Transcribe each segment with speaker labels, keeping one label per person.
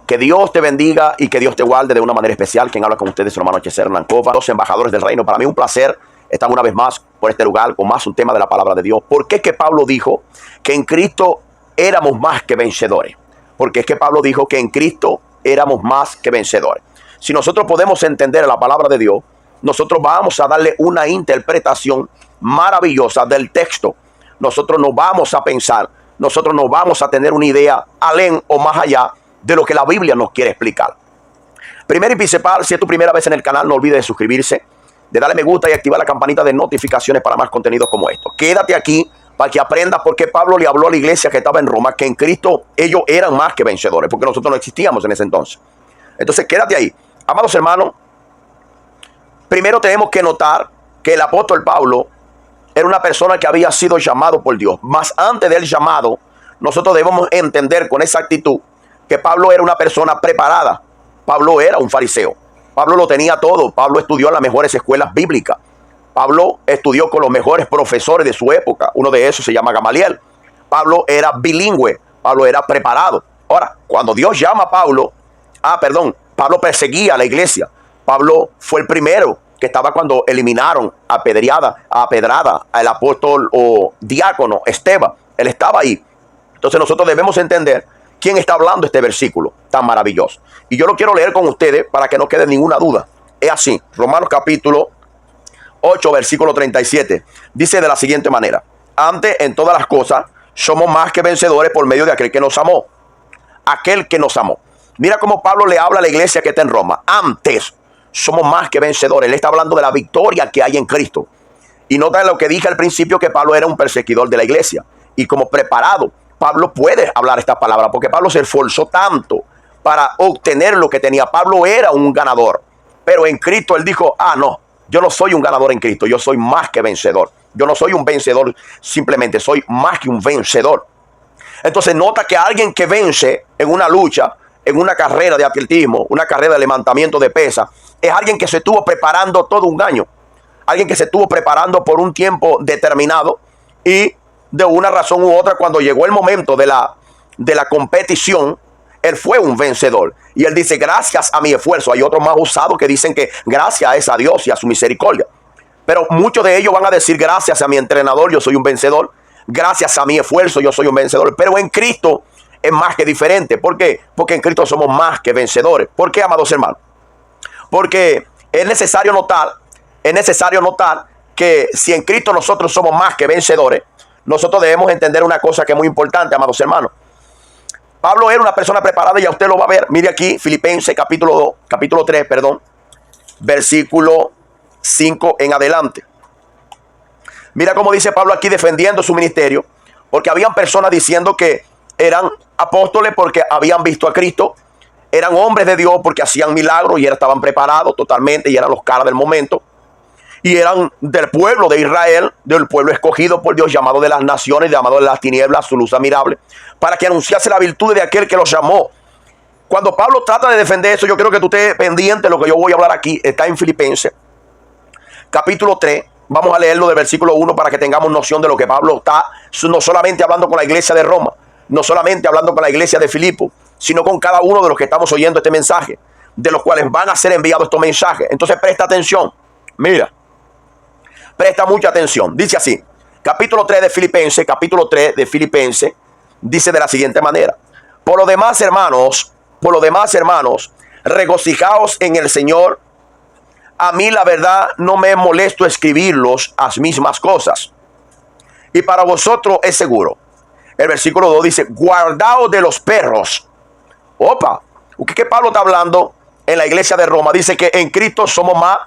Speaker 1: Que Dios te bendiga y que Dios te guarde de una manera especial. Quien habla con ustedes, su hermano Cheser Nancova, los embajadores del reino. Para mí un placer estar una vez más por este lugar con más un tema de la palabra de Dios. ¿Por qué es que Pablo dijo que en Cristo éramos más que vencedores? Porque es que Pablo dijo que en Cristo éramos más que vencedores. Si nosotros podemos entender la palabra de Dios, nosotros vamos a darle una interpretación maravillosa del texto. Nosotros nos vamos a pensar, nosotros nos vamos a tener una idea alén o más allá de lo que la Biblia nos quiere explicar. Primero y principal, si es tu primera vez en el canal, no olvides de suscribirse, de darle me gusta y activar la campanita de notificaciones para más contenidos como estos. Quédate aquí para que aprendas por qué Pablo le habló a la iglesia que estaba en Roma, que en Cristo ellos eran más que vencedores, porque nosotros no existíamos en ese entonces. Entonces, quédate ahí. Amados hermanos, primero tenemos que notar que el apóstol Pablo era una persona que había sido llamado por Dios. Más antes del llamado, nosotros debemos entender con exactitud que Pablo era una persona preparada. Pablo era un fariseo. Pablo lo tenía todo. Pablo estudió en las mejores escuelas bíblicas. Pablo estudió con los mejores profesores de su época. Uno de esos se llama Gamaliel. Pablo era bilingüe. Pablo era preparado. Ahora, cuando Dios llama a Pablo, Pablo perseguía a la iglesia. Pablo fue el primero que estaba cuando eliminaron a pedrada al apóstol o diácono Esteban. Él estaba ahí. Entonces nosotros debemos entender quién está hablando este versículo tan maravilloso. Y yo lo quiero leer con ustedes para que no quede ninguna duda. Es así. Romanos capítulo 8, versículo 37. Dice de la siguiente manera: antes, en todas las cosas, somos más que vencedores por medio de aquel que nos amó. Aquel que nos amó. Mira cómo Pablo le habla a la iglesia que está en Roma. Antes, somos más que vencedores. Él está hablando de la victoria que hay en Cristo. Y nota lo que dije al principio, que Pablo era un perseguidor de la iglesia. Y como preparado, Pablo puede hablar esta palabra, porque Pablo se esforzó tanto para obtener lo que tenía. Pablo era un ganador, pero en Cristo él dijo: no, yo no soy un ganador en Cristo, yo soy más que vencedor. Yo no soy un vencedor simplemente, soy más que un vencedor. Entonces nota que alguien que vence en una lucha, en una carrera de atletismo, una carrera de levantamiento de pesas, es alguien que se estuvo preparando todo un año. Alguien que se estuvo preparando por un tiempo determinado, y de una razón u otra, cuando llegó el momento de la competición, él fue un vencedor. Y él dice: gracias a mi esfuerzo. Hay otros más usados que dicen que gracias es a Dios y a su misericordia. Pero muchos de ellos van a decir: gracias a mi entrenador, yo soy un vencedor. Gracias a mi esfuerzo, yo soy un vencedor. Pero en Cristo es más que diferente. ¿Por qué? Porque en Cristo somos más que vencedores. ¿Por qué, amados hermanos? Porque es necesario notar que si en Cristo nosotros somos más que vencedores, nosotros debemos entender una cosa que es muy importante, amados hermanos. Pablo era una persona preparada, y ya usted lo va a ver. Mire aquí, Filipenses capítulo 3, versículo 5 en adelante. Mira cómo dice Pablo aquí defendiendo su ministerio, porque habían personas diciendo que eran apóstoles porque habían visto a Cristo, eran hombres de Dios porque hacían milagros y estaban preparados totalmente y eran los caras del momento. Y eran del pueblo de Israel, del pueblo escogido por Dios, llamado de las naciones, llamado de las tinieblas, su luz admirable, para que anunciase la virtud de aquel que los llamó. Cuando Pablo trata de defender eso, yo quiero que tú estés pendiente de lo que yo voy a hablar aquí. Está en Filipenses, capítulo 3. Vamos a leerlo del versículo 1 para que tengamos noción de lo que Pablo está, no solamente hablando con la iglesia de Roma, no solamente hablando con la iglesia de Filipo, sino con cada uno de los que estamos oyendo este mensaje, de los cuales van a ser enviados estos mensajes. Entonces presta atención. Mira. Presta mucha atención. Dice así, capítulo 3 de Filipenses, dice de la siguiente manera: por lo demás, hermanos, regocijaos en el Señor. A mí, la verdad, no me es molesto escribirlos las mismas cosas, y para vosotros es seguro. El versículo 2 dice: guardaos de los perros. Opa, ¿qué Pablo está hablando en la iglesia de Roma? Dice que en Cristo somos más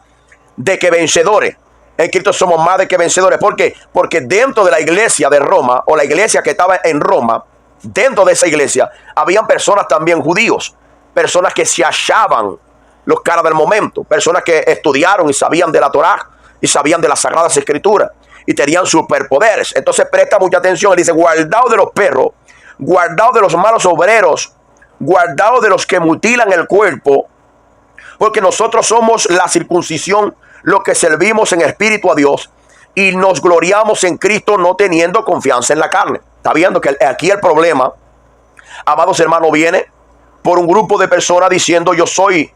Speaker 1: de que vencedores. En Cristo somos más de que vencedores. ¿Por qué? Porque dentro de la iglesia de Roma, o la iglesia que estaba en Roma, dentro de esa iglesia, habían personas también judíos, personas que se hallaban los caras del momento, personas que estudiaron y sabían de la Torá y sabían de las Sagradas Escrituras y tenían superpoderes. Entonces presta mucha atención. Él dice: guardaos de los perros, guardaos de los malos obreros, guardaos de los que mutilan el cuerpo, porque nosotros somos la circuncisión, los que servimos en espíritu a Dios y nos gloriamos en Cristo, no teniendo confianza en la carne. Está viendo que aquí el problema, amados hermanos, viene por un grupo de personas diciendo yo soy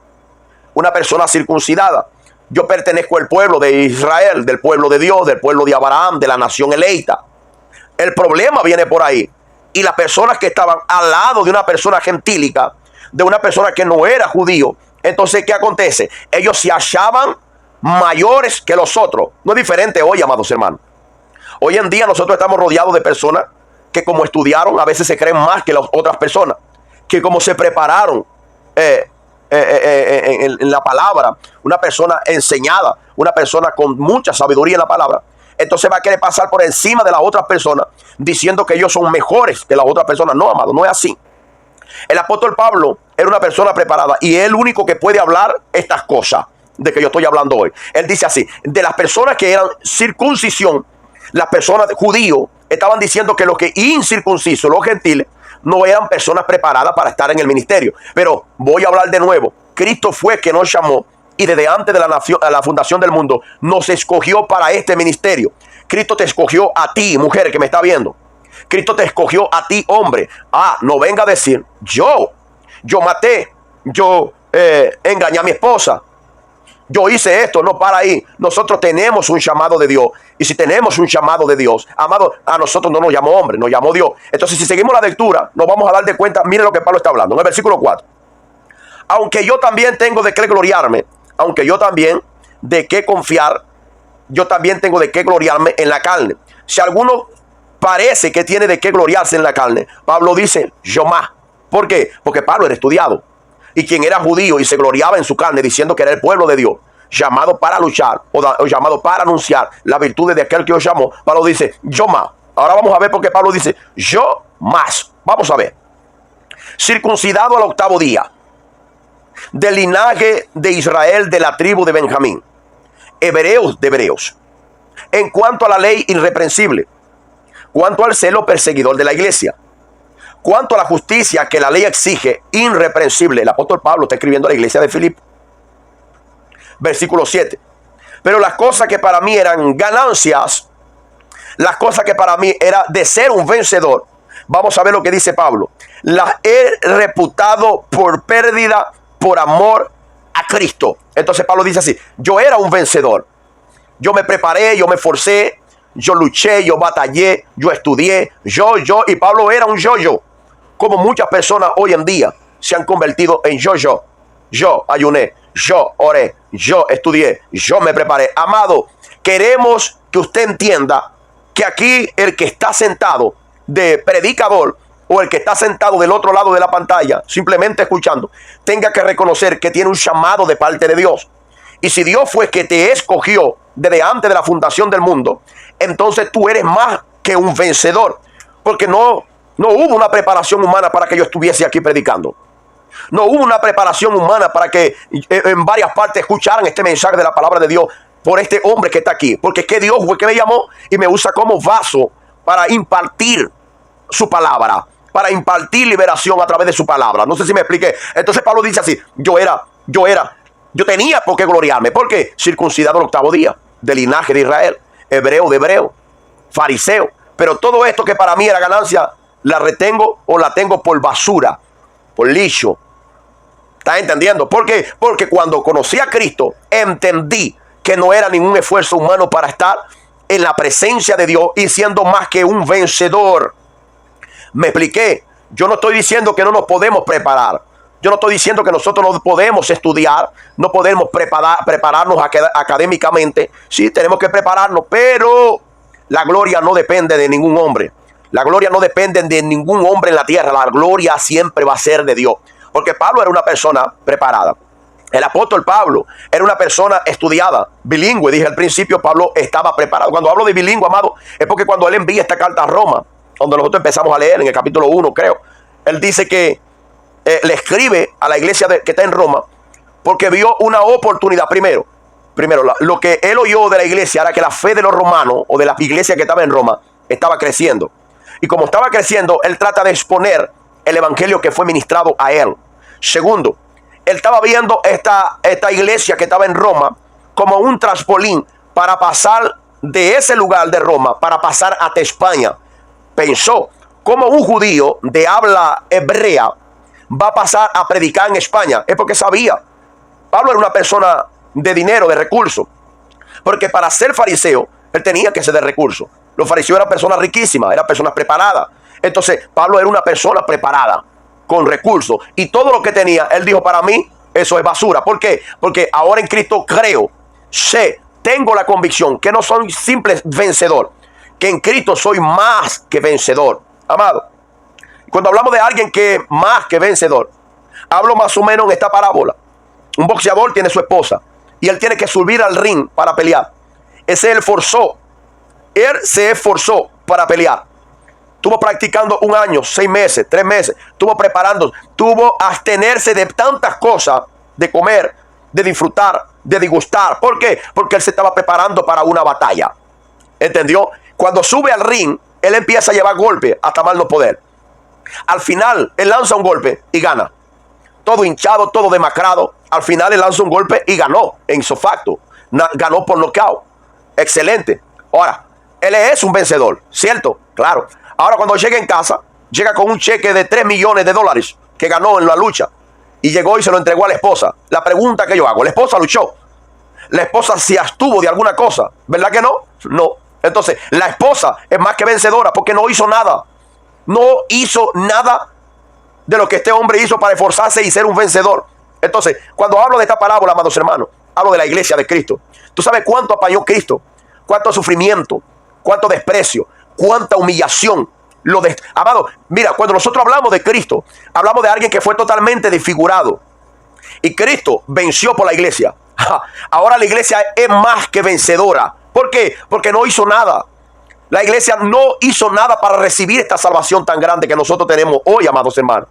Speaker 1: una persona circuncidada. Yo pertenezco al pueblo de Israel, del pueblo de Dios, del pueblo de Abraham, de la nación eleita. El problema viene por ahí. Y las personas que estaban al lado de una persona gentílica, de una persona que no era judío, entonces, ¿qué acontece? Ellos se hallaban mayores que los otros. No es diferente hoy, amados hermanos. Hoy en día nosotros estamos rodeados de personas que como estudiaron, a veces se creen más que las otras personas, que como se prepararon en la palabra, una persona enseñada, una persona con mucha sabiduría en la palabra, entonces va a querer pasar por encima de las otras personas diciendo que ellos son mejores que las otras personas. No, amado, no es así. El apóstol Pablo era una persona preparada y es el único que puede hablar estas cosas de que yo estoy hablando hoy. Él dice así, de las personas que eran circuncisión, las personas judíos estaban diciendo que los que incircuncisos, los gentiles, no eran personas preparadas para estar en el ministerio. Pero voy a hablar de nuevo. Cristo fue que nos llamó y desde antes de la nación, a la fundación del mundo, nos escogió para este ministerio. Cristo te escogió a ti, mujer que me está viendo. Cristo te escogió a ti, hombre. No venga a decir, yo maté, yo engañé a mi esposa, yo hice esto. No, para ahí. Nosotros tenemos un llamado de Dios. Y si tenemos un llamado de Dios, amado, a nosotros no nos llamó hombre, nos llamó Dios. Entonces, si seguimos la lectura, nos vamos a dar de cuenta. Miren lo que Pablo está hablando en el versículo 4. Aunque yo también tengo de qué gloriarme, aunque yo también de qué confiar, yo también tengo de qué gloriarme en la carne. Si alguno parece que tiene de qué gloriarse en la carne, Pablo dice, yo más. ¿Por qué? Porque Pablo era estudiado. Y quien era judío y se gloriaba en su carne diciendo que era el pueblo de Dios, llamado para luchar o llamado para anunciar las virtudes de aquel que os llamó, Pablo dice, yo más. Ahora vamos a ver por qué Pablo dice, yo más. Vamos a ver. Circuncidado al 8º día, del linaje de Israel, de la tribu de Benjamín, hebreos de hebreos, en cuanto a la ley irreprensible, cuanto al celo perseguidor de la iglesia, cuanto a la justicia que la ley exige, irreprensible. El apóstol Pablo está escribiendo a la iglesia de Filipo. Versículo 7. Pero las cosas que para mí eran ganancias, las cosas que para mí era de ser un vencedor, vamos a ver lo que dice Pablo. Las he reputado por pérdida por amor a Cristo. Entonces Pablo dice así, yo era un vencedor. Yo me preparé, yo me esforcé, yo luché, yo batallé, yo estudié, y Pablo era un yo. Como muchas personas hoy en día se han convertido en yo. Yo ayuné, yo oré, yo estudié, yo me preparé. Amado, queremos que usted entienda que aquí el que está sentado de predicador o el que está sentado del otro lado de la pantalla, simplemente escuchando, tenga que reconocer que tiene un llamado de parte de Dios. Y si Dios fue que te escogió desde antes de la fundación del mundo, entonces tú eres más que un vencedor. Porque no hubo una preparación humana para que yo estuviese aquí predicando. No hubo una preparación humana para que en varias partes escucharan este mensaje de la palabra de Dios por este hombre que está aquí. Porque es que Dios fue que me llamó y me usa como vaso para impartir su palabra, para impartir liberación a través de su palabra. No sé si me expliqué. Entonces Pablo dice así, yo tenía por qué gloriarme. Porque circuncidado el 8º día, del linaje de Israel, hebreo de hebreo, fariseo. Pero todo esto que para mí era ganancia, la retengo o la tengo por basura, por licho. ¿Estás entendiendo? ¿Por qué? Porque cuando conocí a Cristo, entendí que no era ningún esfuerzo humano para estar en la presencia de Dios y siendo más que un vencedor. Me expliqué. Yo no estoy diciendo que no nos podemos preparar. Yo no estoy diciendo que nosotros no podemos estudiar, no podemos prepararnos académicamente. Sí, tenemos que prepararnos, pero la gloria no depende de ningún hombre. La gloria no depende de ningún hombre en la tierra. La gloria siempre va a ser de Dios. Porque Pablo era una persona preparada. El apóstol Pablo era una persona estudiada, bilingüe. Dije al principio, Pablo estaba preparado. Cuando hablo de bilingüe, amado, es porque cuando él envía esta carta a Roma, donde nosotros empezamos a leer en el capítulo 1, creo, él dice que le escribe a la iglesia que está en Roma porque vio una oportunidad. Primero, lo que él oyó de la iglesia era que la fe de los romanos o de la iglesia que estaba en Roma estaba creciendo. Y como estaba creciendo, él trata de exponer el evangelio que fue ministrado a él. Segundo, él estaba viendo esta iglesia que estaba en Roma como un trampolín para pasar de ese lugar de Roma, para pasar hasta España. Pensó, como un judío de habla hebrea, va a pasar a predicar en España? Es porque sabía. Pablo era una persona de dinero, de recursos. Porque para ser fariseo, él tenía que ser de recursos. Los fariseos eran personas riquísimas, eran personas preparadas. Entonces, Pablo era una persona preparada, con recursos. Y todo lo que tenía, él dijo, para mí, eso es basura. ¿Por qué? Porque ahora en Cristo creo, sé, tengo la convicción que no soy simple vencedor, que en Cristo soy más que vencedor. Amado, cuando hablamos de alguien que es más que vencedor, hablo más o menos en esta parábola. Un boxeador tiene su esposa y él tiene que subir al ring para pelear. Ese él forzó. Él se esforzó para pelear. Estuvo practicando 1 año, 6 meses, 3 meses. Estuvo preparando. Tuvo que abstenerse de tantas cosas, de comer, de disfrutar, de disgustar. ¿Por qué? Porque él se estaba preparando para una batalla. ¿Entendió? Cuando sube al ring, él empieza a llevar golpes hasta mal no poder. Al final, él lanza un golpe y gana. Todo hinchado, todo demacrado. Al final, él lanza un golpe y ganó en isofacto. Ganó por nocaut. Excelente. Ahora, él es un vencedor, ¿cierto? Claro. Ahora, cuando llega en casa, llega con un cheque de $3 millones que ganó en la lucha. Y llegó y se lo entregó a la esposa. La pregunta que yo hago, ¿la esposa luchó? ¿La esposa se abstuvo de alguna cosa? ¿Verdad que no? No. Entonces, la esposa es más que vencedora porque no hizo nada. No hizo nada de lo que este hombre hizo para esforzarse y ser un vencedor. Entonces, cuando hablo de esta parábola, amados hermanos, hablo de la iglesia de Cristo. ¿Tú sabes cuánto apañó Cristo? Cuánto sufrimiento, cuánto desprecio, cuánta humillación. Amado, mira, cuando nosotros hablamos de Cristo, hablamos de alguien que fue totalmente desfigurado. Y Cristo venció por la iglesia. Ahora la iglesia es más que vencedora. ¿Por qué? Porque no hizo nada. La iglesia no hizo nada para recibir esta salvación tan grande que nosotros tenemos hoy, amados hermanos.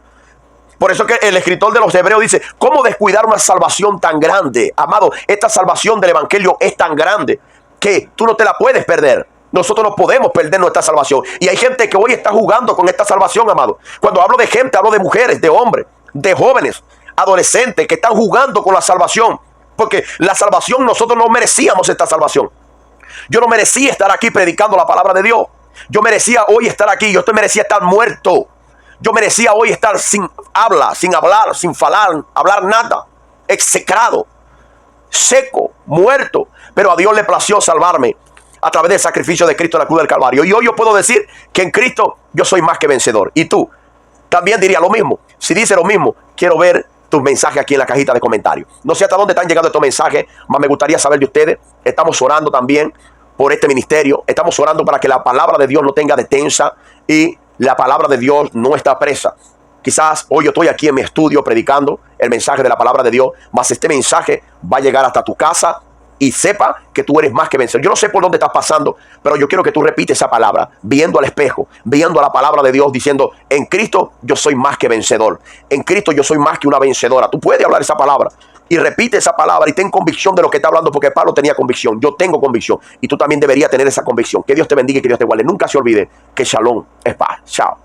Speaker 1: Por eso que el escritor de los Hebreos dice, ¿cómo descuidar una salvación tan grande? Amado, esta salvación del evangelio es tan grande que tú no te la puedes perder. Nosotros no podemos perder nuestra salvación. Y hay gente que hoy está jugando con esta salvación, amado. Cuando hablo de gente, hablo de mujeres, de hombres, de jóvenes, adolescentes que están jugando con la salvación. Porque la salvación, nosotros no merecíamos esta salvación. Yo no merecía estar aquí predicando la palabra de Dios. Yo merecía hoy estar aquí. Yo merecía estar muerto. Yo merecía hoy estar sin habla, sin hablar, sin hablar nada. Execrado, seco, muerto. Pero a Dios le plació salvarme a través del sacrificio de Cristo en la cruz del Calvario. Y hoy yo puedo decir que en Cristo yo soy más que vencedor. Y tú también dirías lo mismo. Si dices lo mismo, quiero ver tus mensajes aquí en la cajita de comentarios. No sé hasta dónde están llegando estos mensajes, más me gustaría saber de ustedes. Estamos orando también por este ministerio. Estamos orando para que la palabra de Dios no tenga detensa y la palabra de Dios no está presa. Quizás hoy yo estoy aquí en mi estudio predicando el mensaje de la palabra de Dios, mas este mensaje va a llegar hasta tu casa y sepa que tú eres más que vencedor. Yo no sé por dónde estás pasando, pero yo quiero que tú repites esa palabra, viendo al espejo, viendo a la palabra de Dios, diciendo, en Cristo yo soy más que vencedor. En Cristo yo soy más que una vencedora. Tú puedes hablar esa palabra y repite esa palabra y ten convicción de lo que está hablando, porque Pablo tenía convicción. Yo tengo convicción y tú también deberías tener esa convicción. Que Dios te bendiga y que Dios te guarde. Nunca se olvide que Shalom es paz. Chao.